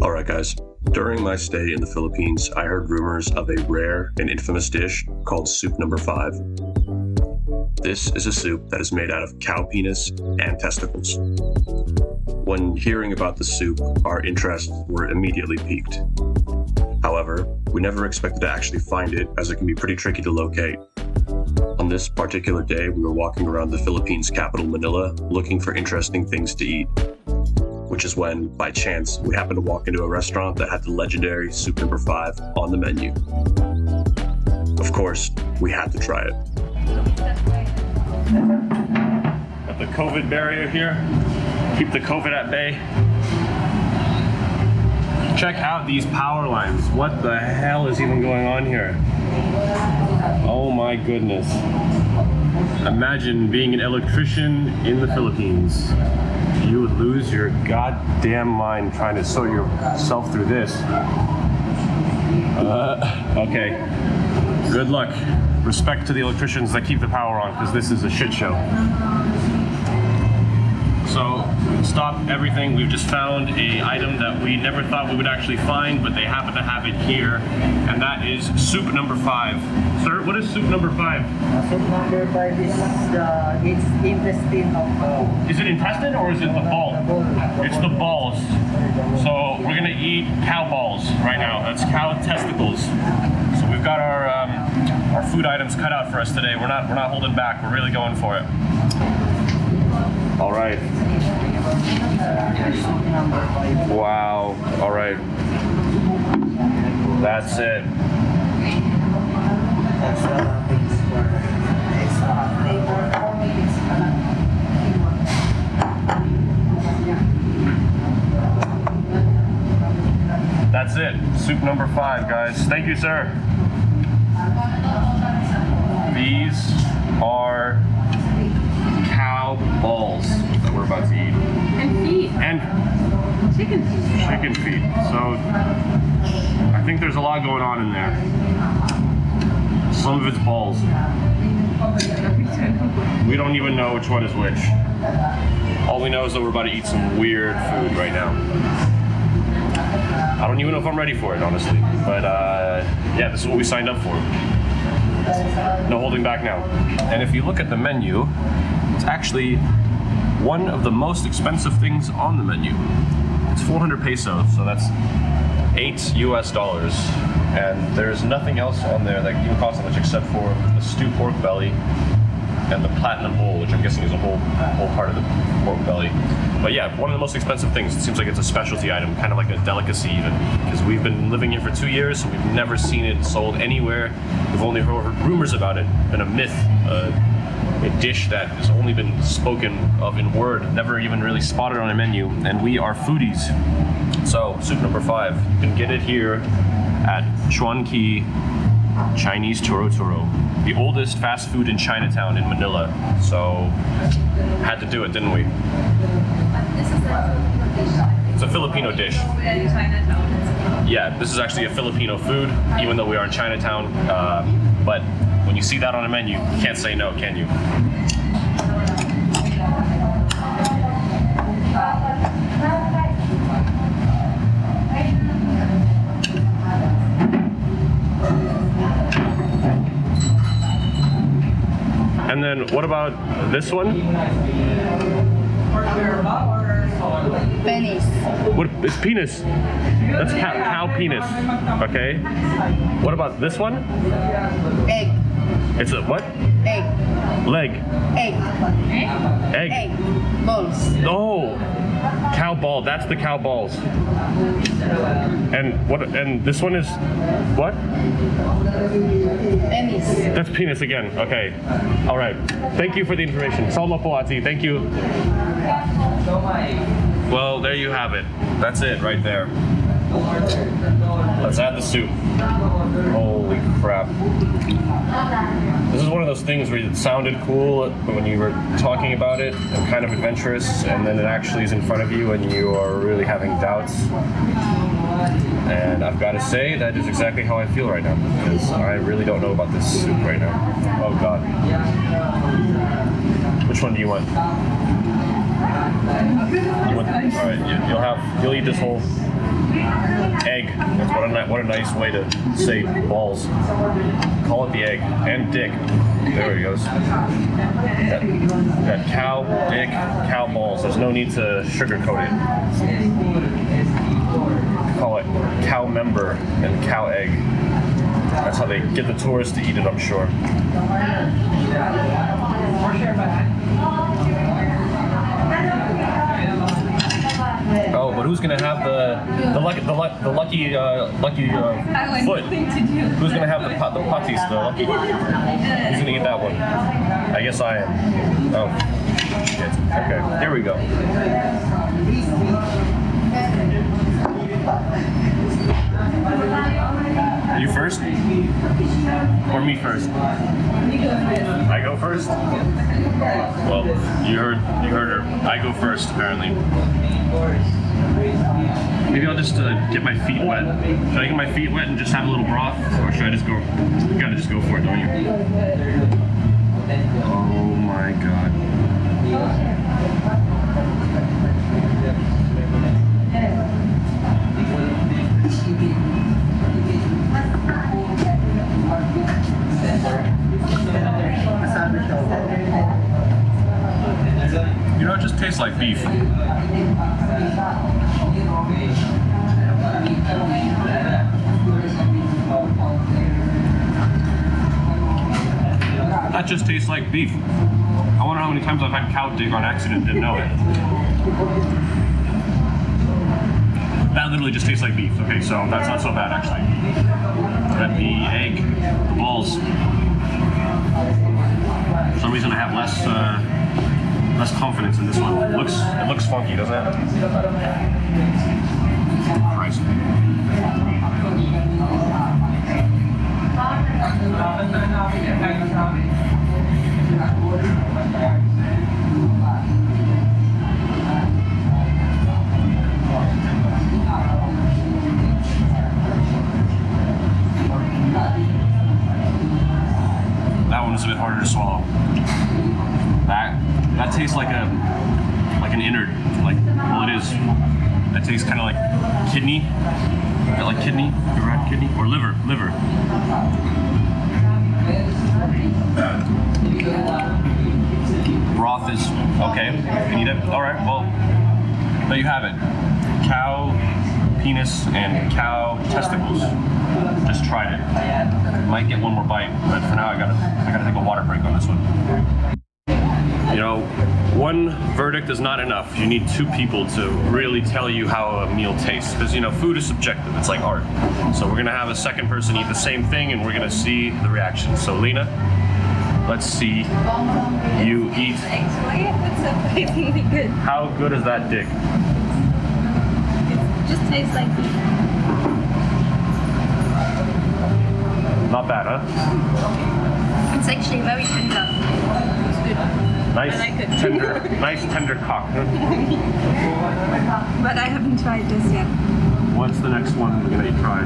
Alright guys, during my stay in the Philippines, I heard rumors of a rare and infamous dish called soup number 5. This is a soup that is made out of cow penis and testicles. When hearing about the soup, our interests were immediately piqued. However, we never expected to actually find it, as it can be pretty tricky to locate. On this particular day, we were walking around the Philippines capital, Manila, looking for interesting things to eat. Which is when, by chance, we happened to walk into a restaurant that had the legendary soup number 5 on the menu. Of course, we had to try it. Got the COVID barrier here. Keep the COVID at bay. Check out these power lines. What the hell is even going on here? Oh my goodness. Imagine being an electrician in the Philippines. You would lose your goddamn mind trying to sort yourself through this. Okay. Good luck. Respect to the electricians that keep the power on, because this is a shit show. So, stop everything. We've just found an item that we never thought we would actually find, but they happen to have it here, and that is soup number 5. Sir, what is soup number 5? Soup number 5 is it's intestine of Is it intestine or is it the ball? It's the balls. So we're gonna eat cow balls right now. That's cow testicles. So we've got our food items cut out for us today. We're not holding back. We're really going for it. All right. Wow. All right. That's it. That's it. Soup number 5, guys. Thank you, sir. These are cow balls that we're about to eat. And feet. And Chicken feet. chicken feet. So I think there's a lot going on in there. Some of it's balls. We don't even know which one is which. All we know is that we're about to eat some weird food right now. I don't even know if I'm ready for it, honestly. But yeah, this is what we signed up for. No holding back now. And if you look at the menu, it's actually one of the most expensive things on the menu. It's 400 pesos, so that's $8 US. And there's nothing else on there that even costs that much except for the stewed pork belly and the platinum bowl, which I'm guessing is a whole part of the pork belly. But yeah, one of the most expensive things. It seems like it's a specialty item, kind of like a delicacy even, because we've been living here for 2 years, so we've never seen it sold anywhere. We've only heard rumors about it, been a myth, a dish that has only been spoken of in word, never even really spotted on a menu, and we are foodies. So, soup number 5, you can get it here at Chuan Ki Chinese Turo Turo, the oldest fast food in Chinatown in Manila. So, had to do it, didn't we? This is a It's a Filipino dish. in Chinatown. Yeah, this is actually a Filipino food, even though we are in Chinatown. But when you see that on a menu, you can't say no, can you? And then what about this one? Penis. What? It's penis. That's cow penis. Okay. What about this one? Egg. It's a what? Egg. Leg. Egg. Egg. Egg. Balls. Oh, cow ball. That's the cow balls. And what? And this one is what? Penis. That's penis again. Okay. All right. Thank you for the information. Salma po ati. Thank you. Well, there you have it. That's it right there. Let's add the soup. Holy crap. This is one of those things where it sounded cool when you were talking about it and kind of adventurous, and then it actually is in front of you and you are really having doubts. And I've got to say, that is exactly how I feel right now, because I really don't know about this soup right now. Oh God. Which one do you want? You want, all right, you'll eat this whole. Egg. That's what a nice way to say balls. Call it the egg and dick. There he goes. That cow dick, cow balls. There's no need to sugarcoat it. Call it cow member and cow egg. That's how they get the tourists to eat it, I'm sure. Oh, but who's gonna have the lucky foot? Who's gonna have the putties? The lucky? Who's gonna get that one? I guess I am. Oh, shit. Okay, there we go. You first? Or me first? I go first? Well, you heard her. I go first, apparently. Maybe I'll just get my feet wet. Should I get my feet wet and just have a little broth? Or should I just go? You gotta just go for it, don't you? Oh my god. You know, it just tastes like beef. That just tastes like beef. I wonder how many times I've had cow dick on accident and didn't know it. That literally just tastes like beef. Okay, so that's not so bad actually. But the egg, the balls. For some reason I have less confidence in this one. It looks funky, doesn't it? Christ. That one is a bit harder to swallow. That tastes like an innard. Well, it is. That tastes kind of like kidney. Like kidney. You ever had kidney? Or liver. Broth is okay. You can eat it. All right. Well, there you have it. Cow penis and cow testicles. Just tried it. Might get one more bite, but for now I gotta take a water break on this one. You know, one verdict is not enough. You need two people to really tell you how a meal tastes. Because, you know, food is subjective. It's like art. So we're going to have a second person eat the same thing and we're going to see the reaction. So, Lena, let's see you eat. Actually, it's surprisingly good. How good is that dick? It just tastes like beef. Not bad, huh? It's actually very tender. It's good. Nice, I like it. nice tender cock. Huh? But I haven't tried this yet. What's the next one we're gonna try?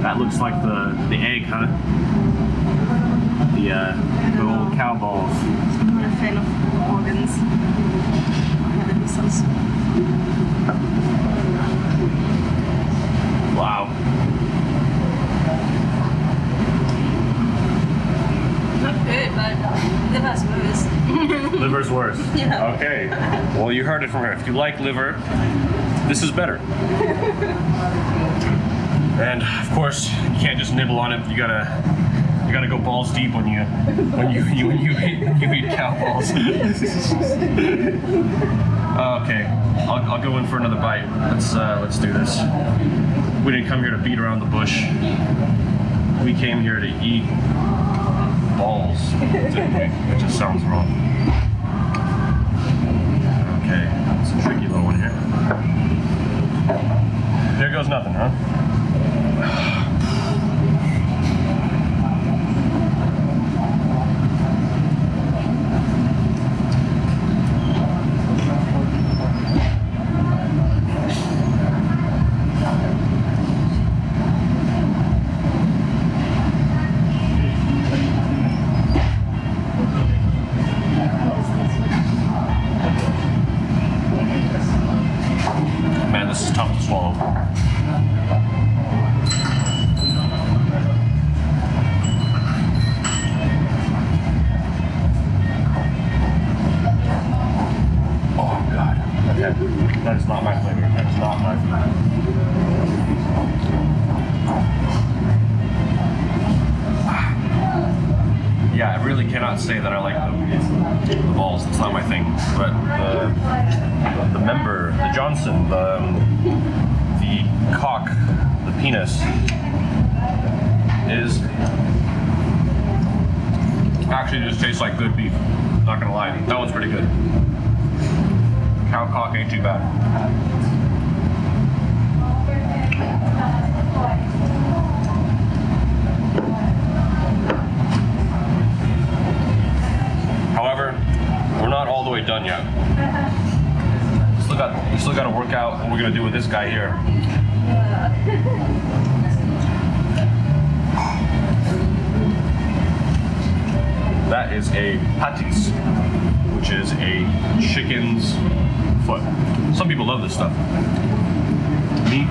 That looks like the egg, huh? The old cow balls. I'm not a fan of organs. Yeah, this sounds. Wow. Not good, but liver's worse. Liver's worse. Yeah. Okay. Well, you heard it from her. If you like liver, this is better. And of course, you can't just nibble on it. You gotta go balls deep when you eat cow balls. Okay. I'll go in for another bite. Let's do this. We didn't come here to beat around the bush. We came here to eat balls, didn't we? It just sounds wrong. Okay, it's a tricky little one here. There goes nothing, huh? this is tough to swallow. Oh God. Okay. That is not my flavor. That is not my flavor. Yeah, I really cannot say that I like the balls. It's not my thing. But the member, the Johnson, the cock, the penis is actually just tastes like good beef. Not gonna lie, that one's pretty good. Cow cock ain't too bad. However, we're not all the way done yet. We still got to work out what we're gonna do with this guy here. That is a patis, which is a chicken's foot. Some people love this stuff. Me?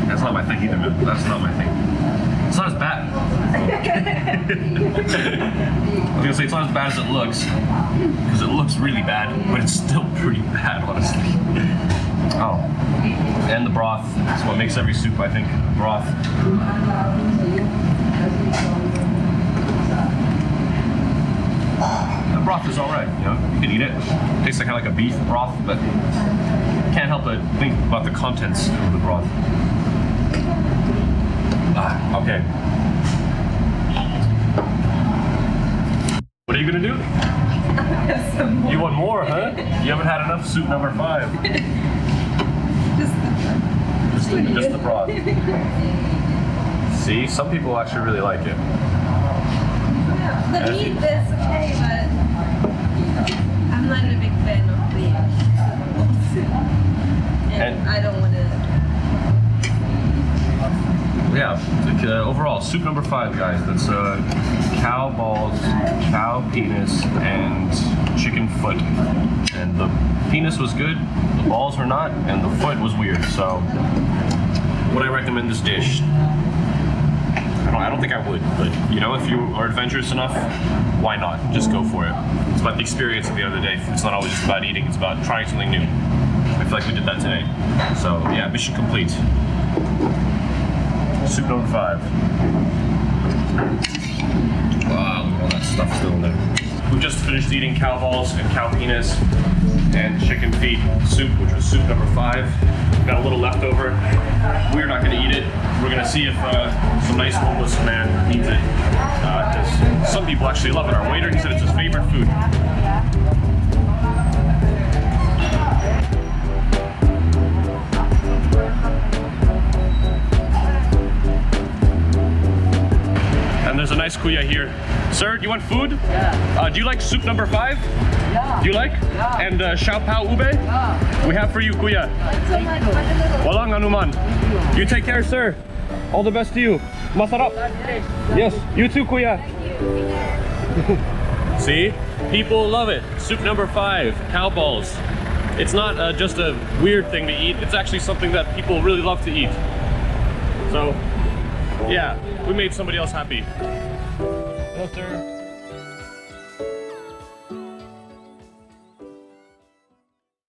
That's not my thing either, man. That's not my thing. It's not as bad. I was gonna say it's not as bad as it looks, because it looks really bad, but it's still pretty bad, honestly. Oh, and the broth. That's what makes every soup, I think. Broth. The broth is all right. You know, you can eat it. It tastes kind of like a beef broth, but can't help but think about the contents of the broth. Okay. What are you gonna do? You want more, huh? You haven't had enough soup number 5. Just the broth. See, some people actually really like it. The meat is okay, but I'm not a big fan of beef. And I don't want to. Yeah, overall, soup number 5, guys. That's cow balls, cow penis, and chicken foot. And the penis was good, the balls were not, and the foot was weird. So, would I recommend this dish? I don't think I would, but you know, if you are adventurous enough, why not? Just go for it. It's about the experience at the end of the day. It's not always just about eating, it's about trying something new. I feel like we did that today. So, yeah, mission complete. Soup number 5. Wow, look at all that stuff still in there. We just finished eating cow balls and cow penis and chicken feet soup, which was soup number 5. Got a little left over. We're not going to eat it. We're going to see if some nice homeless man needs it. Because some people actually love it. Our waiter, he said it's his favorite food. And there's a nice kuya here. Sir, do you want food? Yeah. Do you like soup number 5? Yeah. Do you like? Yeah. And shao pao ube? Yeah. We have for you, kuya. Walang anuman. You take care, sir. All the best to you. Masarap. Yes, you too, kuya. See? People love it. Soup number 5, cow balls. It's not just a weird thing to eat. It's actually something that people really love to eat. So, yeah, we made somebody else happy. Hello, sir.